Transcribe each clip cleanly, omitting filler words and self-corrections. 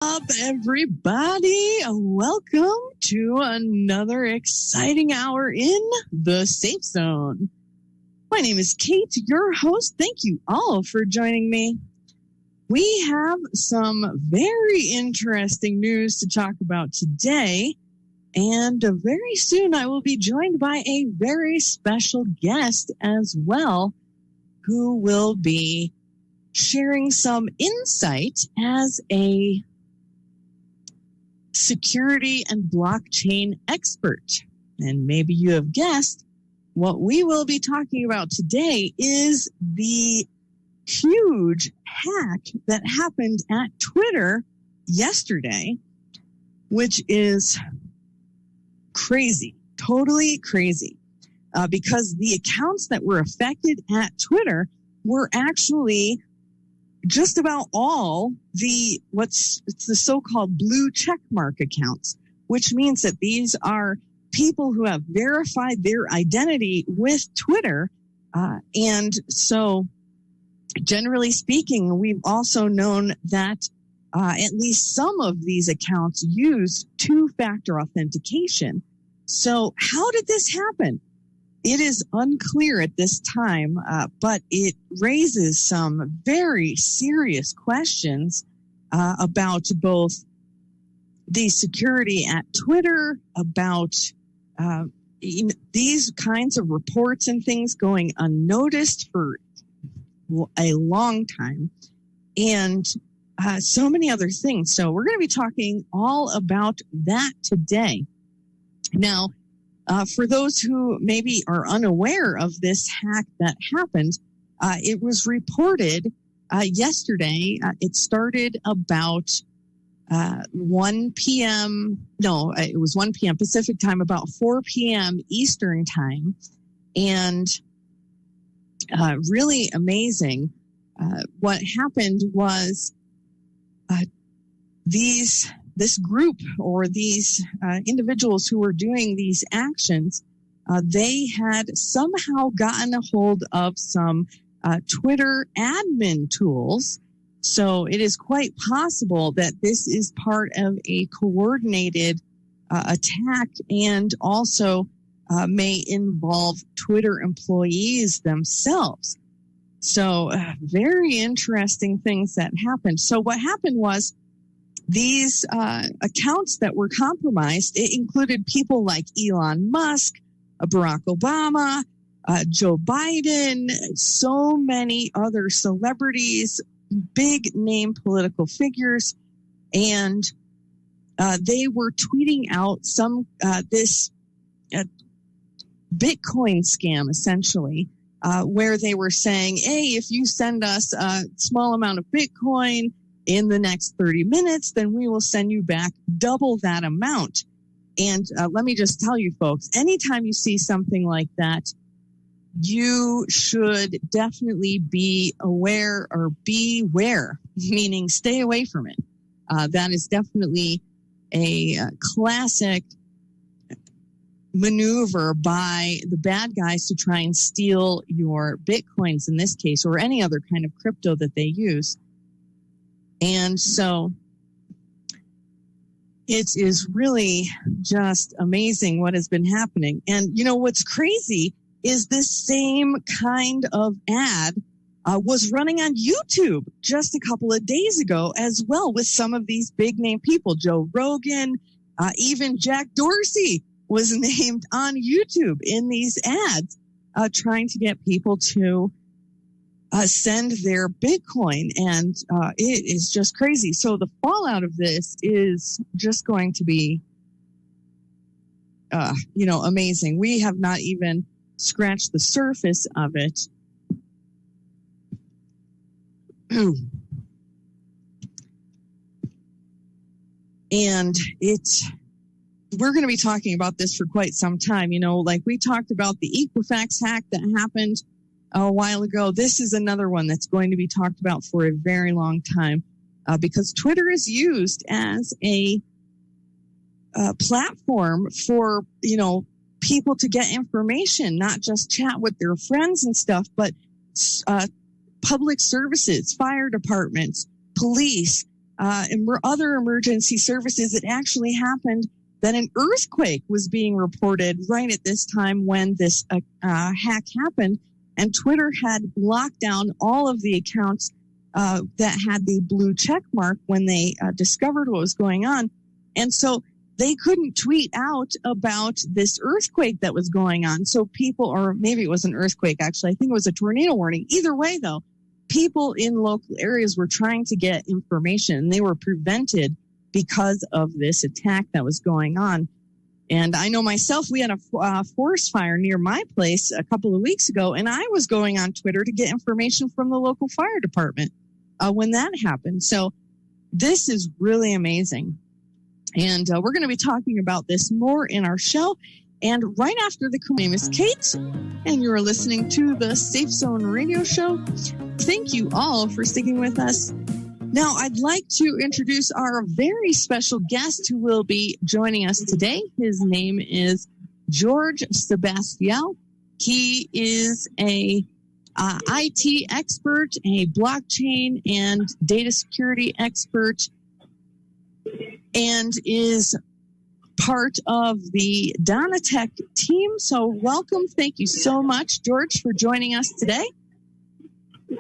Up, everybody? Welcome to another exciting hour in the Safe Zone. My name is Cate, your host. Thank you all for joining me. We have some very interesting news to talk about today, and very soon I will be joined by a very special guest as well, who will be sharing some insight as a security and blockchain expert. And maybe you have guessed, what we will be talking about today is the huge hack that happened at Twitter yesterday, which is crazy, totally crazy, because the accounts that were affected at Twitter were actually just about all the so-called blue checkmark accounts, which means that these are people who have verified their identity with Twitter. And so generally speaking, we've also known that at least some of these accounts use two-factor authentication. So how did this happen? It is unclear at this time, but it raises some very serious questions about both the security at Twitter, about these kinds of reports and things going unnoticed for a long time, and so many other things. So we're going to be talking all about that today. Now, for those who maybe are unaware of this hack that happened, it was reported yesterday. It started about 1 p.m. No, it was 1 p.m. Pacific time, about 4 p.m. Eastern time. And really amazing. What happened was this group or these individuals who were doing these actions, they had somehow gotten a hold of some Twitter admin tools. So it is quite possible that this is part of a coordinated attack, and also may involve Twitter employees themselves. So very interesting things that happened. So what happened was, these accounts that were compromised, it included people like Elon Musk, Barack Obama, Joe Biden, so many other celebrities, big name political figures, and they were tweeting out this Bitcoin scam, essentially, where they were saying, hey, if you send us a small amount of Bitcoin in the next 30 minutes, then we will send you back double that amount. And let me just tell you, folks, anytime you see something like that, you should definitely be aware or beware, meaning stay away from it. That is definitely a classic maneuver by the bad guys to try and steal your Bitcoins in this case, or any other kind of crypto that they use. And so it is really just amazing what has been happening. And, you know, what's crazy is this same kind of ad was running on YouTube just a couple of days ago as well, with some of these big name people. Joe Rogan, even Jack Dorsey was named on YouTube in these ads, trying to get people to send their Bitcoin. And it is just crazy. So the fallout of this is just going to be, amazing. We have not even scratched the surface of it. And we're going to be talking about this for quite some time. You know, like we talked about the Equifax hack that happened a while ago. This is another one that's going to be talked about for a very long time, because Twitter is used as a platform for, you know, people to get information, not just chat with their friends and stuff, but public services, fire departments, police, other emergency services, it actually happened that an earthquake was being reported right at this time when this hack happened, and Twitter had locked down all of the accounts that had the blue check mark when they discovered what was going on. And so they couldn't tweet out about this earthquake that was going on. So people, or maybe it was an earthquake, actually, I think it was a tornado warning. Either way, though, people in local areas were trying to get information, and they were prevented because of this attack that was going on. And I know myself, we had a forest fire near my place a couple of weeks ago, and I was going on Twitter to get information from the local fire department when that happened. So this is really amazing. And we're going to be talking about this more in our show. And right after my name is Cate, and you're listening to the Safe Zone Radio Show. Thank you all for sticking with us. Now, I'd like to introduce our very special guest who will be joining us today. His name is Jorge Sebastiao. He is a IT expert, a blockchain and data security expert, and is part of the Donatech team. So welcome. Thank you so much, George, for joining us today.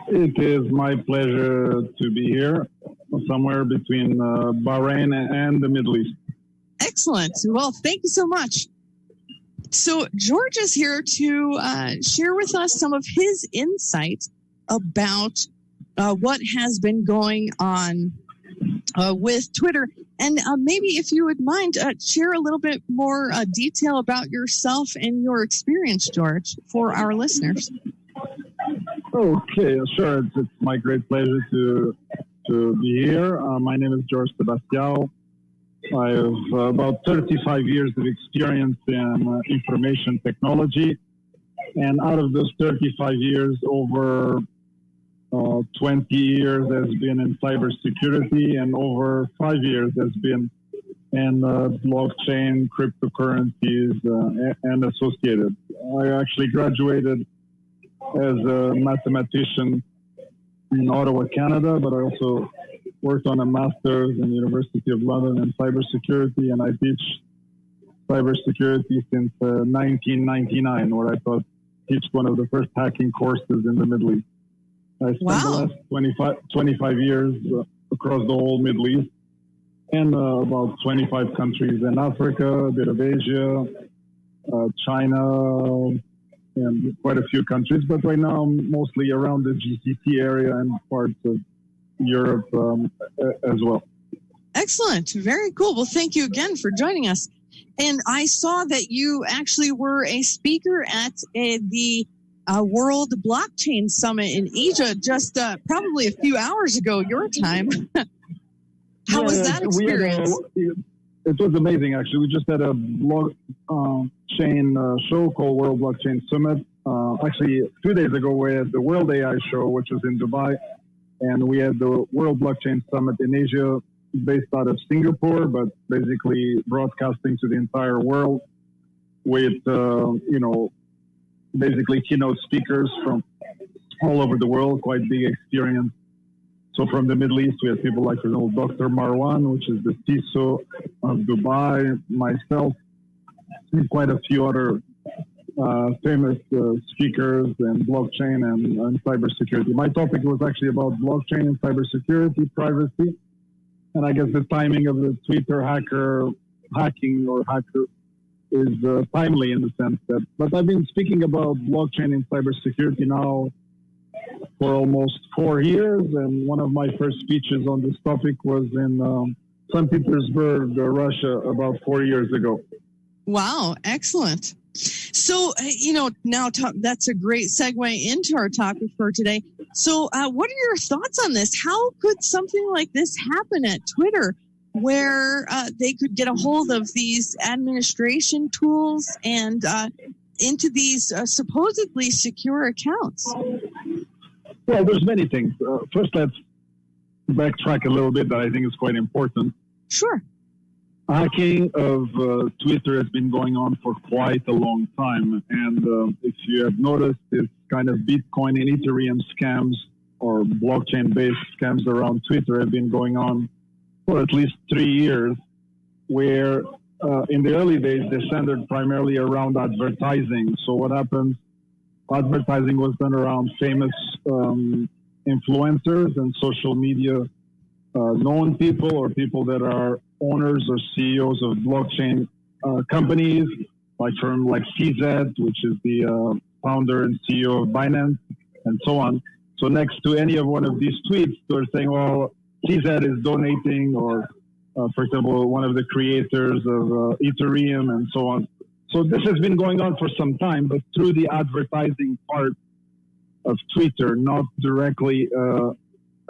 It is my pleasure to be here, somewhere between Bahrain and the Middle East. Excellent. Well, thank you so much. So George is here to share with us some of his insights about what has been going on with Twitter. And maybe if you would mind, share a little bit more detail about yourself and your experience, George, for our listeners. Okay, sure. It's my great pleasure to be here. My name is Jorge Sebastiao. I have about 35 years of experience in information technology. And out of those 35 years, over 20 years has been in cybersecurity, and over 5 years has been in blockchain, cryptocurrencies, and associated. I actually graduated as a mathematician in Ottawa, Canada, but I also worked on a master's in the University of London in cybersecurity, and I teach cybersecurity since 1999, where I teach one of the first hacking courses in the Middle East. I spent the last 25 years across the whole Middle East, and about 25 countries in Africa, a bit of Asia, China, and quite a few countries, but right now mostly around the GCC area and parts of Europe as well. Excellent. Very cool. Well, thank you again for joining us. And I saw that you actually were a speaker at the World Blockchain Summit in Egypt just probably a few hours ago, your time. How was that experience? It was amazing, actually. We just had a blockchain show called World Blockchain Summit. Actually, 2 days ago, we had the World AI Show, which was in Dubai. And we had the World Blockchain Summit in Asia, based out of Singapore, but basically broadcasting to the entire world with, basically keynote speakers from all over the world, quite big experience. So from the Middle East, we had people like, Dr. Marwan, which is the CISO of Dubai, myself, and quite a few other famous speakers in blockchain and cybersecurity. My topic was actually about blockchain and cybersecurity, privacy. And I guess the timing of the Twitter hacker is timely in the sense that, but I've been speaking about blockchain and cybersecurity now for almost 4 years. And one of my first speeches on this topic was in St. Petersburg, Russia, about 4 years ago. Wow, excellent. So, now that's a great segue into our topic for today. So, what are your thoughts on this? How could something like this happen at Twitter, where they could get a hold of these administration tools and into these supposedly secure accounts? Well, there's many things. First, let's backtrack a little bit that I think is quite important. Sure. Hacking of Twitter has been going on for quite a long time. And if you have noticed, it's kind of Bitcoin and Ethereum scams or blockchain-based scams around Twitter have been going on for at least 3 years, where in the early days, they centered primarily around advertising. So what happens, advertising was done around famous influencers and social media known people or people that are owners or CEOs of blockchain companies, like firm like CZ, which is the founder and CEO of Binance, and so on. So next to any of one of these tweets, they're saying, well, CZ is donating, or for example, one of the creators of Ethereum and so on. So this has been going on for some time, but through the advertising part of Twitter, not directly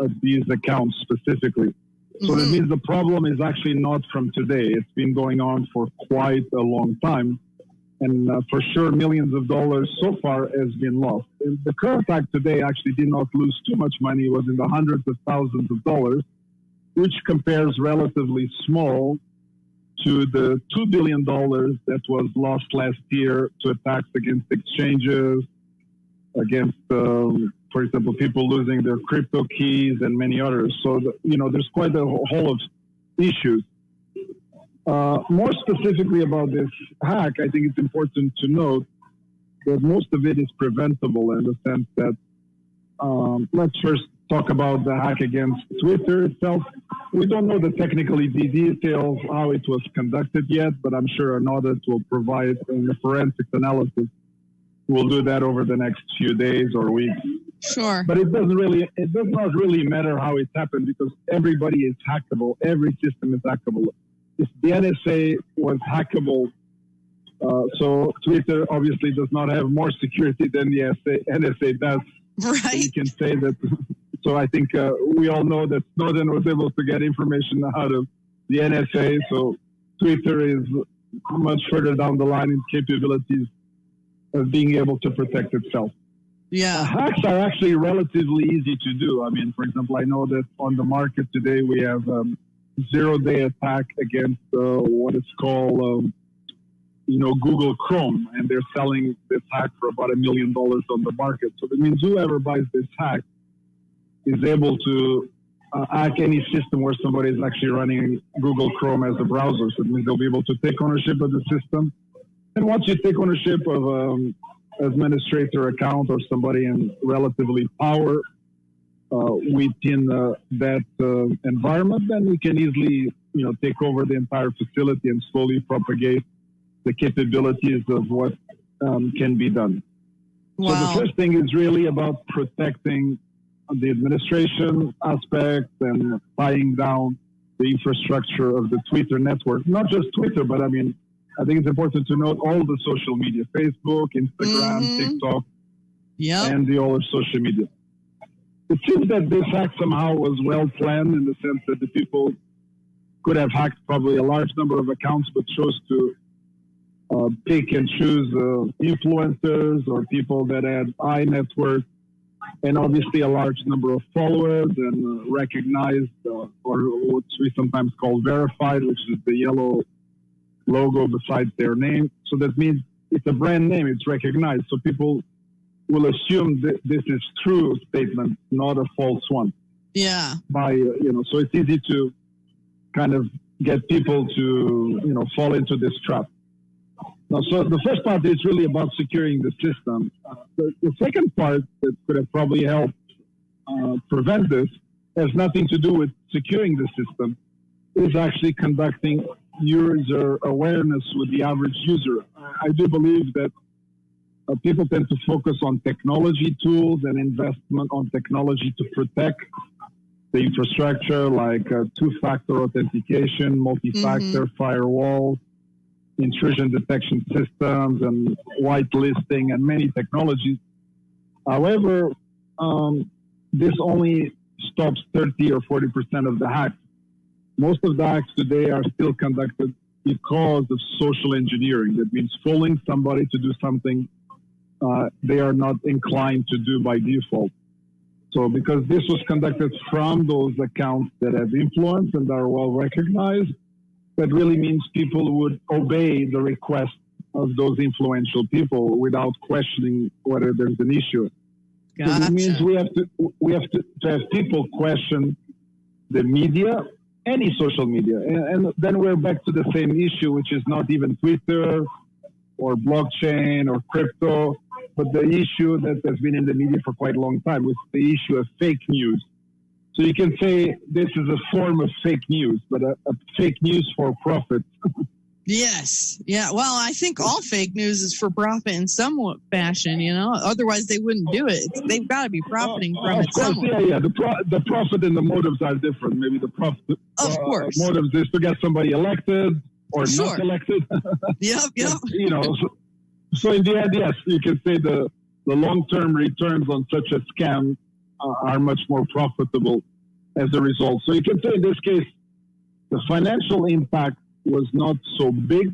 at these accounts specifically. So that means the problem is actually not from today. It's been going on for quite a long time. And for sure, millions of dollars so far has been lost. The current hack today actually did not lose too much money. It was in the hundreds of thousands of dollars, which compares relatively small to the $2 billion that was lost last year to attacks against exchanges, against, for example, people losing their crypto keys and many others. So, there's quite a whole of issues. More specifically about this hack, I think it's important to note that most of it is preventable in the sense that, let's first talk about the hack against Twitter itself. We don't know the details, how it was conducted yet, but I'm sure an audit will provide a forensic analysis. We'll do that over the next few days or weeks. Sure. But it does not really matter how it happened, because everybody is hackable. Every system is hackable. If the NSA was hackable, so Twitter obviously does not have more security than the NSA does. Right. So you can say that. So I think we all know that Snowden was able to get information out of the NSA. So Twitter is much further down the line in capabilities of being able to protect itself. Yeah. Hacks are actually relatively easy to do. I mean, for example, I know that on the market today we have zero-day attack against what is called, Google Chrome, and they're selling this hack for about $1 million on the market. So that means whoever buys this hack is able to hack any system where somebody is actually running Google Chrome as a browser. So it means they'll be able to take ownership of the system. And once you take ownership of administrator account or somebody in relatively power within that environment, then we can easily, take over the entire facility and slowly propagate the capabilities of what can be done. Wow. So the first thing is really about protecting the administration aspect and tying down the infrastructure of the Twitter network. Not just Twitter, but I think it's important to note all the social media, Facebook, Instagram, TikTok, and the other social media. It seems that this hack somehow was well planned in the sense that the people could have hacked probably a large number of accounts, but chose to pick and choose influencers or people that had high net worth and obviously a large number of followers and recognized or what we sometimes call verified, which is the yellow logo beside their name. So that means it's a brand name, it's recognized. So people will assume that this is true statement, not a false one. Yeah. So it's easy to kind of get people to, fall into this trap. Now, so the first part is really about securing the system. The second part that could have probably helped prevent this has nothing to do with securing the system. It is actually conducting user awareness with the average user. I do believe that people tend to focus on technology tools and investment on technology to protect the infrastructure, like two-factor authentication, multi-factor firewalls, intrusion detection systems, and whitelisting, and many technologies. However, this only stops 30 or 40% of the hacks. Most of the hacks today are still conducted because of social engineering. That means fooling somebody to do something they are not inclined to do by default. So because this was conducted from those accounts that have influence and are well recognized, that really means people would obey the request of those influential people without questioning whether there's an issue. Gotcha. So it means we have to have people question the media any social media. And then we're back to the same issue, which is not even Twitter or blockchain or crypto, but the issue that has been in the media for quite a long time, was the issue of fake news. So you can say this is a form of fake news, but a fake news for profit. Yes. Yeah. Well, I think all fake news is for profit in some fashion, otherwise they wouldn't do it. They've got to be profiting from it somewhere. Yeah. The profit and the motives are different. Maybe the profit motives is to get somebody elected or not elected. Yep. So in the end, yes, you can say the long-term returns on such a scam are much more profitable as a result. So you can say in this case, the financial impact was not so big,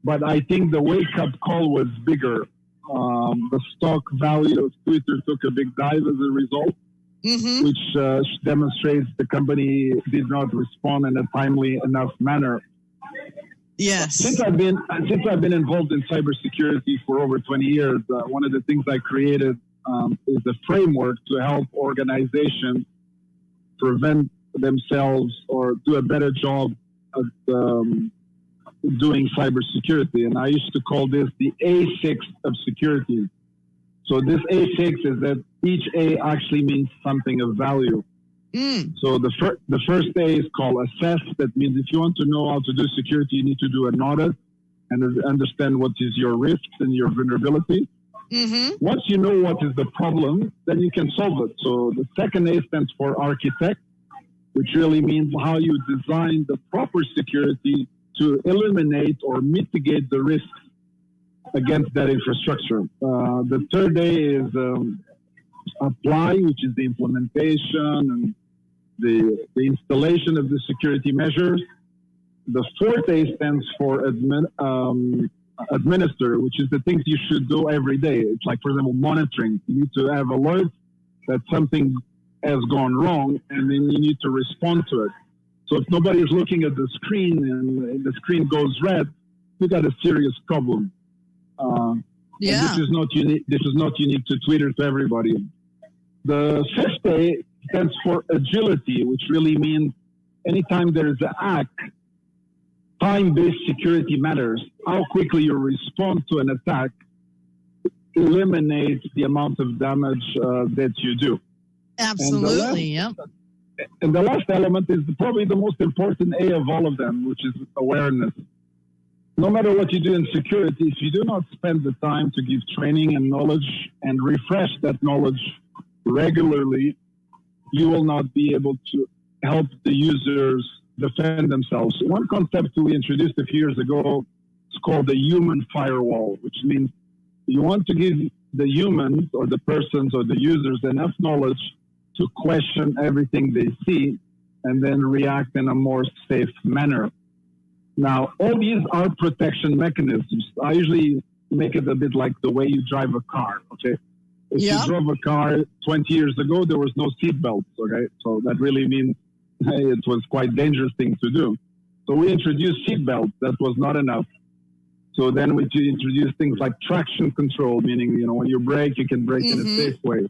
but I think the wake-up call was bigger. The stock value of Twitter took a big dive as a result, which demonstrates the company did not respond in a timely enough manner. Yes. Since I've been involved in cybersecurity for over 20 years, one of the things I created is a framework to help organizations prevent themselves or do a better job at doing cybersecurity. And I used to call this the A6 of security. So this A6 is that each A actually means something of value. So the first A is called assess. That means if you want to know how to do security, you need to do an audit and understand what is your risks and your vulnerability. Once you know what is the problem, then you can solve it. So the second A stands for architect, which really means how you design the proper security to eliminate or mitigate the risks against that infrastructure. The third A is apply, which is the implementation and the installation of the security measures. The fourth A stands for administer, which is the things you should do every day. It's like, for example, monitoring. You need to have alerts that something has gone wrong, and then you need to respond to it. So if nobody is looking at the screen and the screen goes red, you got a serious problem. This is not unique. This is not unique to Twitter, to everybody. The fifth A stands for agility, which really means anytime there is an hack, time-based security matters. How quickly you respond to an attack eliminates the amount of damage that you do. Absolutely, And the last element is probably the most important A of all of them, which is awareness. No matter what you do in security, if you do not spend the time to give training and knowledge and refresh that knowledge regularly, you will not be able to help the users defend themselves. One concept we introduced a few years ago is called the Human Firewall, which means you want to give the humans or the persons or the users enough knowledge to question everything they see and then react in a more safe manner. Now, all these are protection mechanisms. I usually make it a bit like the way you drive a car, okay? If you drove a car 20 years ago, there was no seatbelts, okay? So that really means it was quite dangerous thing to do. So we introduced seatbelts. That was not enough. So then we introduced things like traction control, meaning, when you brake, you can brake in a safe way.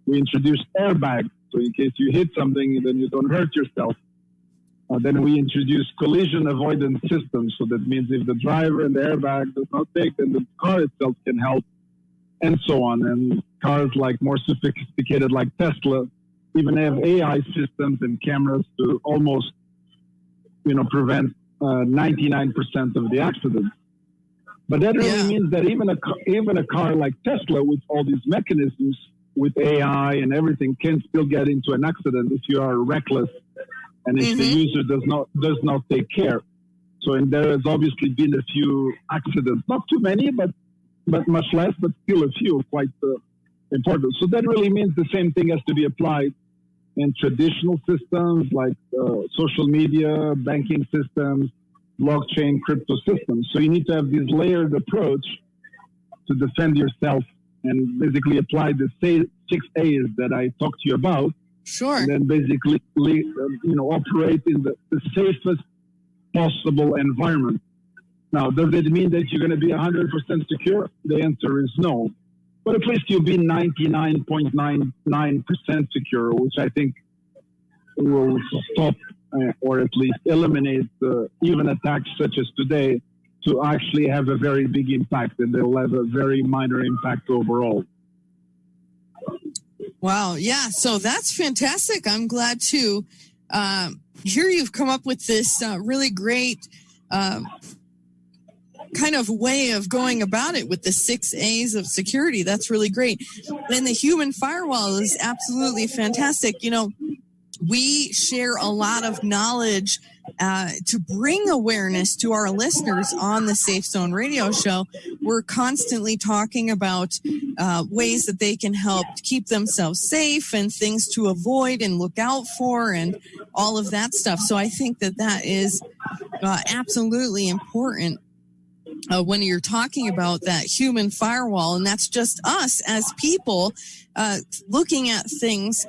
We introduced airbags. So in case you hit something, then you don't hurt yourself. Then we introduced collision avoidance systems. So that means if the driver and the airbag does not take, then the car itself can help, and so on. And cars like more sophisticated like Tesla even have AI systems and cameras to almost, prevent 99% of the accidents. But that really means that even a car like Tesla with all these mechanisms, with AI and everything, can still get into an accident if you are reckless and if the user does not take care. So, and there has obviously been a few accidents, not too many, but much less, but still a few quite important. So that really means the same thing has to be applied in traditional systems like social media, banking systems, blockchain, crypto systems. So you need to have this layered approach to defend yourself and basically apply the 6 A's that I talked to you about. Sure. And then basically, operate in the safest possible environment. Now, does it mean that you're going to be 100% secure? The answer is no. But at least you'll be 99.99% secure, which I think will stop or at least eliminate even attacks such as today, to actually have a very big impact, and they'll have a very minor impact overall. Wow. Yeah. So that's fantastic. I'm glad to hear you've come up with this really great kind of way of going about it with the 6 A's of security. That's really great. And the Human Firewall is absolutely fantastic. You know, we share a lot of knowledge to bring awareness to our listeners on the Safe Zone Radio Show. We're constantly talking about ways that they can help keep themselves safe and things to avoid and look out for and all of that stuff. So I think that that is absolutely important when you're talking about that human firewall. And that's just us as people looking at things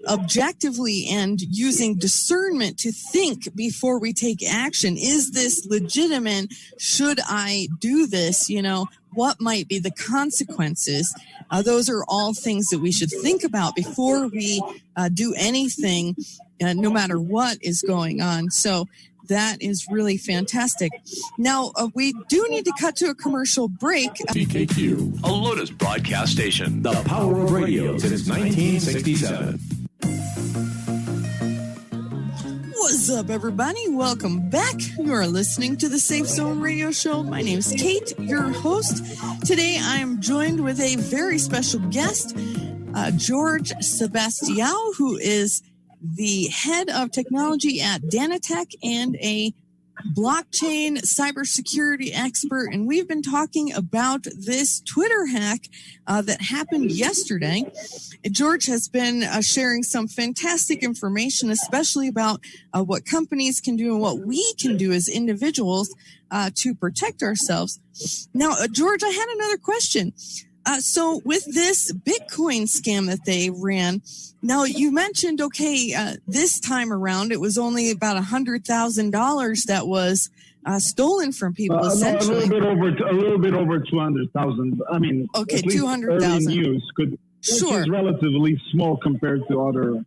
objectively and using discernment to think before we take action. Is this legitimate? Should I do this? You know, what might be the consequences? Those are all things that we should think about before we do anything, no matter what is going on. So that is really fantastic. Now, we do need to cut to a commercial break. BKQ, a Lotus broadcast station. The power of radio since 1967. What's up, everybody? Welcome back. You are listening to the Safe Zone Radio Show. My name is Cate, your host. Today, I am joined with a very special guest, Jorge Sebastiao, who is the head of technology at Danatech and a blockchain cybersecurity expert. And we've been talking about this Twitter hack that happened yesterday. George has been sharing some fantastic information, especially about what companies can do and what we can do as individuals to protect ourselves. Now, George, I had another question. So with this Bitcoin scam that they ran, now you mentioned, okay, this time around, it was only about $100,000 that was stolen from people, essentially. No, a little bit over 200,000. I mean, okay, 200,000. Which is relatively small compared to other,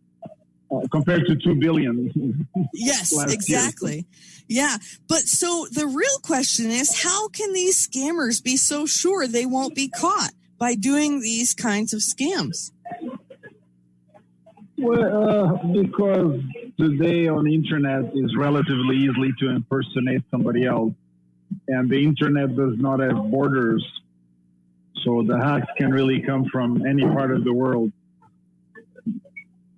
compared to 2 billion. Yes, exactly. Yeah. But so the real question is, how can these scammers be so sure they won't be caught by doing these kinds of scams? Well, because today on the internet is relatively easily to impersonate somebody else, and the internet does not have borders, so the hacks can really come from any part of the world.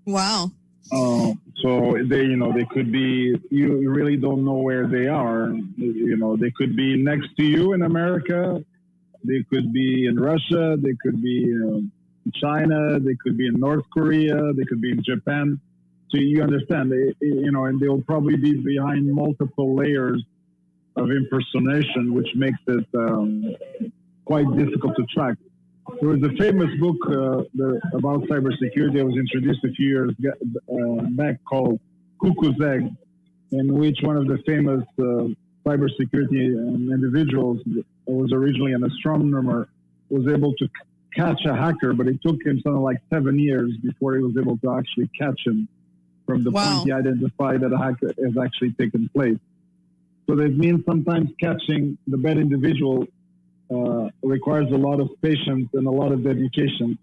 Wow. So they could be, you really don't know where they are. You know, they could be next to you in America. They could be in Russia. They could be in China. They could be in North Korea. They could be in Japan. So you understand, and they'll probably be behind multiple layers of impersonation, which makes it quite difficult to track. There was a famous book about cybersecurity that was introduced a few years back called Cuckoo's Egg, in which one of the famous cybersecurity individuals was originally an astronomer, was able to catch a hacker, but it took him something like 7 years before he was able to actually catch him from the point he identified that a hack has actually taken place. So that means sometimes catching the bad individual requires a lot of patience and a lot of dedication.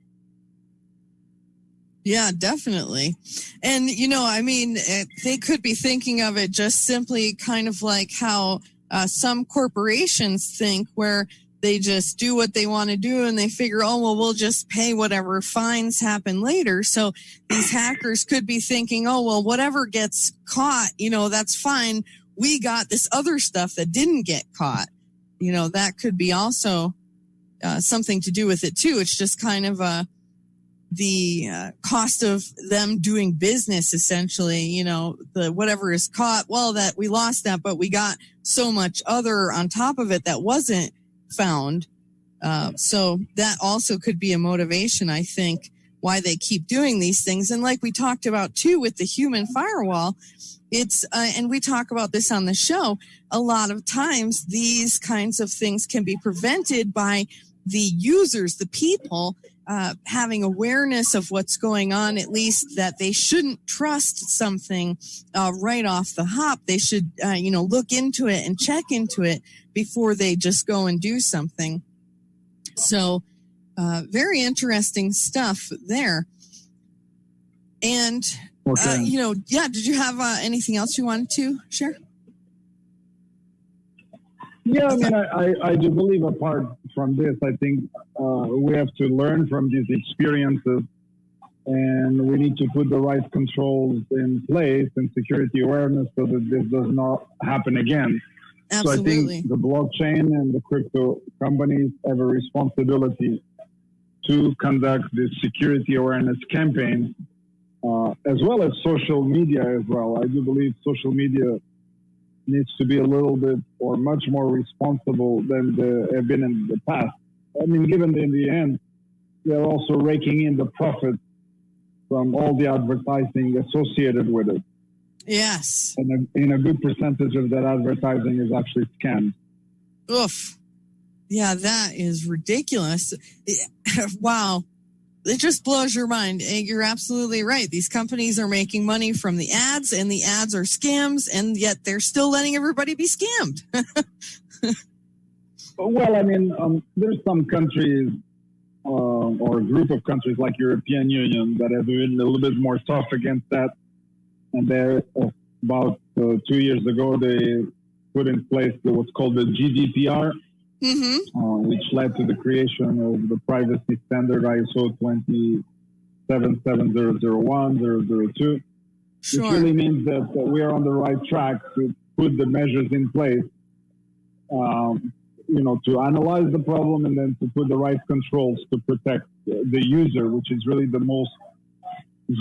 Yeah, definitely. And, they could be thinking of it just simply kind of like how some corporations think, where they just do what they want to do and they figure, we'll just pay whatever fines happen later. So these hackers could be thinking, whatever gets caught, that's fine. We got this other stuff that didn't get caught. That could be also something to do with it too. It's just kind of the cost of them doing business, essentially. The whatever is caught, that we lost that, but we got so much other on top of it that wasn't found. So that also could be a motivation, I think, why they keep doing these things. And like we talked about too with the Human Firewall, it's and we talk about this on the show, a lot of times these kinds of things can be prevented by the users, the people having awareness of what's going on, at least that they shouldn't trust something right off the hop. They should, look into it and check into it before they just go and do something. So very interesting stuff there. And, okay. Did you have anything else you wanted to share? Yeah, I mean, I do believe apart from this, I think we have to learn from these experiences, and we need to put the right controls in place and security awareness so that this does not happen again. Absolutely. So I think the blockchain and the crypto companies have a responsibility to conduct this security awareness campaign, as well as social media as well. I do believe social media needs to be a little bit or much more responsible than they have been in the past. I mean, given that in the end, they're also raking in the profit from all the advertising associated with it. Yes. And a good percentage of that advertising is actually scammed. Oof. Yeah, that is ridiculous. Wow. It just blows your mind. You're absolutely right. These companies are making money from the ads, and the ads are scams, and yet they're still letting everybody be scammed. Well, I mean, there's some countries or a group of countries like European Union that have been a little bit more tough against that. And they're about 2 years ago, they put in place what's called the GDPR, which led to the creation of the privacy standard ISO 2770001/002. Sure. Which really means that we are on the right track to put the measures in place, to analyze the problem and then to put the right controls to protect the user, which is really the most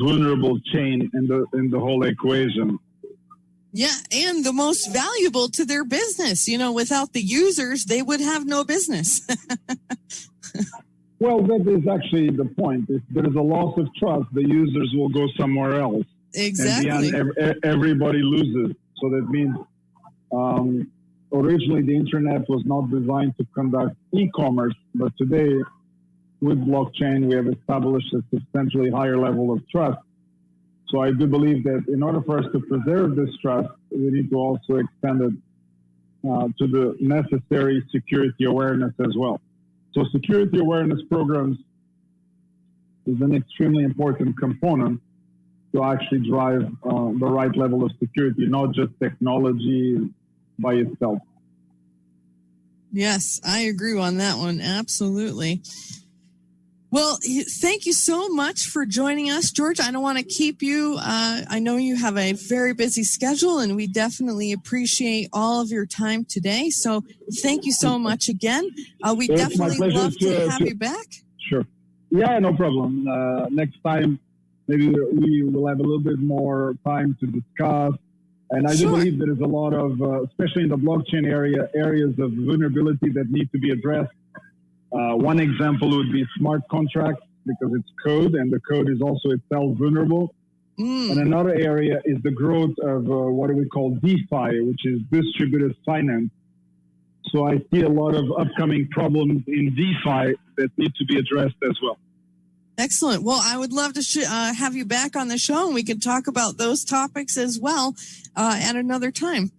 vulnerable chain in the whole equation. Yeah, and the most valuable to their business. Without the users, they would have no business. Well, that is actually the point. If there is a loss of trust, the users will go somewhere else. Exactly. And everybody loses. So that means originally the internet was not designed to conduct e-commerce, but today with blockchain, we have established a substantially higher level of trust. So I do believe that in order for us to preserve this trust, we need to also extend it to the necessary security awareness as well. So security awareness programs is an extremely important component to actually drive the right level of security, not just technology by itself. Yes, I agree on that one. Absolutely. Well, thank you so much for joining us, George. I don't want to keep you. I know you have a very busy schedule, and we definitely appreciate all of your time today. So thank you so much again. We definitely love to have you back. Sure. Yeah, no problem. Next time, maybe we will have a little bit more time to discuss. And I do believe there is a lot of, especially in the blockchain area, areas of vulnerability that need to be addressed. One example would be smart contracts, because it's code, and the code is also itself vulnerable. And another area is the growth of what we call DeFi, which is distributed finance. So I see a lot of upcoming problems in DeFi that need to be addressed as well. Excellent. Well, I would love to have you back on the show, and we could talk about those topics as well at another time.